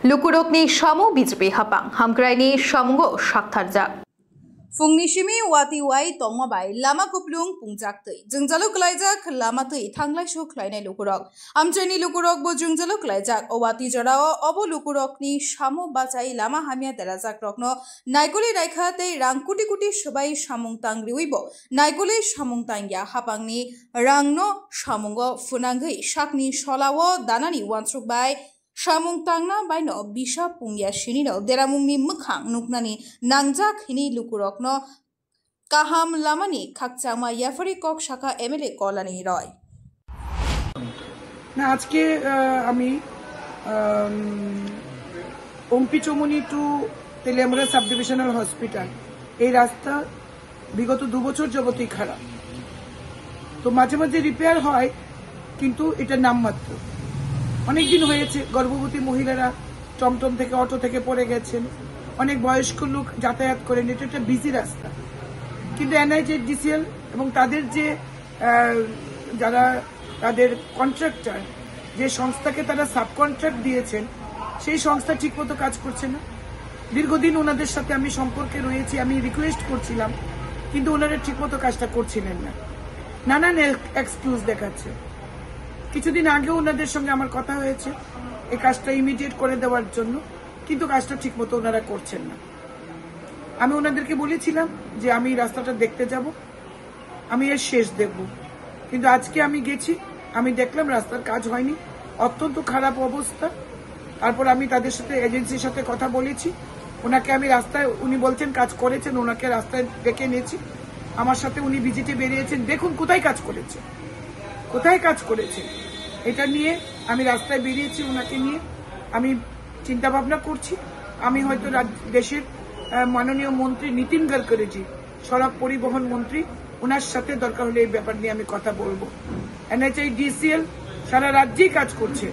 लुकुरकनि सामु बिजेपि हापां हामग्रायनि सामुंगो साक्थारजा फुंनि सिमि वाति वाइ तंमाबाय लामा कुपलुं पुंजाक्तै जोंजालु क्लाइजाक लामातै थांलाय सु ख्लायनाय लुकुरक आमचेनि लुकुरक बो जोंजालु क्लाइजाक अवाति जराव अबो लुकुरकनि सामु बाचाइ लामा हामिया देराजाक रकनो नायकुलि नायखातै रां कुटि कुटि सबाय सामुंतां रिउइबो नायकुलि सामुंतांया हापांनि रांनो सामुंगो फुनांगै साकनि सलावो दानानि वानसुकबाय सामुं तांना बायनो बिसा पुंया सिनिनो देरामुंनि मोखां नुकनानि नांजाक हिनि लुकुरकनो काहाम लामानि खाकचामा याफारि कक शाखा एमएलए कलानि रय না আজকে আমি Ompi Chaumani to Teliamura sub divisional hospital এই রাস্তা বিগত 2 বছর যাবতই খারাপ। তো মাঝে মাঝে রিপেয়ার হয় কিন্তু এটা নামমাত্র। অনেকদিন হয়েছে গর্ভবতী মহিলারা টমটম থেকে অটো থেকে পড়ে গেছেন, অনেক বয়স্ক লোক যাতায়াত করেন। এটা একটা বিজি রাস্তা, কিন্তু এনএইচডিসিএল এবং তাদের যে যারা তাদের কন্ট্রাক্টর, যে সংস্থাকে তারা সাব কন্ট্রাক্ট দিয়েছেন, সেই সংস্থা ঠিকমতো কাজ করছে না। দীর্ঘদিন ওনাদের সাথে আমি সম্পর্কে রয়েছি, আমি রিকোয়েস্ট করছিলাম, কিন্তু ওনারা ঠিকমতো কাজটা করছিলেন না, নানান এক্সকিউজ দেখাচ্ছে। কিছুদিন আগেও ওনাদের সঙ্গে আমার কথা হয়েছে এই কাজটা ইমিডিয়েট করে দেওয়ার জন্য, কিন্তু কাজটা ঠিকমতো ওনারা করছেন না। আমি ওনাদেরকে বলেছিলাম যে আমি রাস্তাটা দেখতে যাব, আমি এর শেষ দেখব, কিন্তু আজকে আমি গেছি, আমি দেখলাম রাস্তার কাজ হয়নি, অত্যন্ত খারাপ অবস্থা। তারপর আমি তাদের সাথে এজেন্সির সাথে কথা বলেছি, ওনাকে আমি রাস্তায়, উনি বলছেন কাজ করেছেন, ওনাকে রাস্তায় ডেকে নিয়েছি, আমার সাথে উনি ভিজিটে বেরিয়েছেন, দেখুন কোথায় কাজ করেছে, কোথায় কাজ করেছে এটা নিয়ে আমি রাস্তায় বেরিয়েছি। ওনাকে নিয়ে আমি চিন্তা ভাবনা করছি, আমি হয়তো দেশের মাননীয় মন্ত্রী নীতিন গডকরিজি, সড়ক পরিবহন মন্ত্রী, ওনার সাথে দরকার হলে এই ব্যাপার নিয়ে আমি কথা বলবো। এনএইচডিসিএল সারা রাজ্যেই কাজ করছে,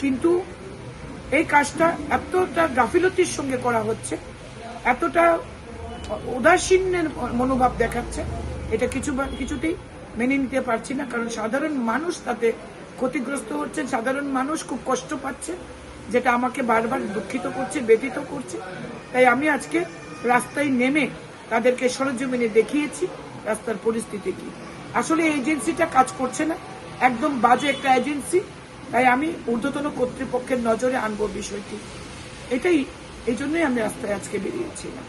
কিন্তু এই কাজটা এতটা গাফিলতির সঙ্গে করা হচ্ছে, এতটা উদাসীনের মনোভাব দেখাচ্ছে, এটা কিছুতেই মেনে নিতে পারছি না। কারণ সাধারণ মানুষ তাতে ক্ষতিগ্রস্ত হচ্ছে, সাধারণ মানুষ খুব কষ্ট পাচ্ছে, যেটা আমাকে বারবার দুঃখিত করছে, ব্যথিত করছে। তাই আমি আজকে রাস্তায় নেমে তাদেরকে সরজমিনে দেখিয়েছি রাস্তার পরিস্থিতি কি। আসলে এজেন্সিটা কাজ করছে না, একদম বাজে একটা এজেন্সি। তাই আমি ঊর্ধ্বতন কর্তৃপক্ষের নজরে আনবো বিষয়টি, এই জন্যই আমি রাস্তায় আজকে বেরিয়েছিলাম।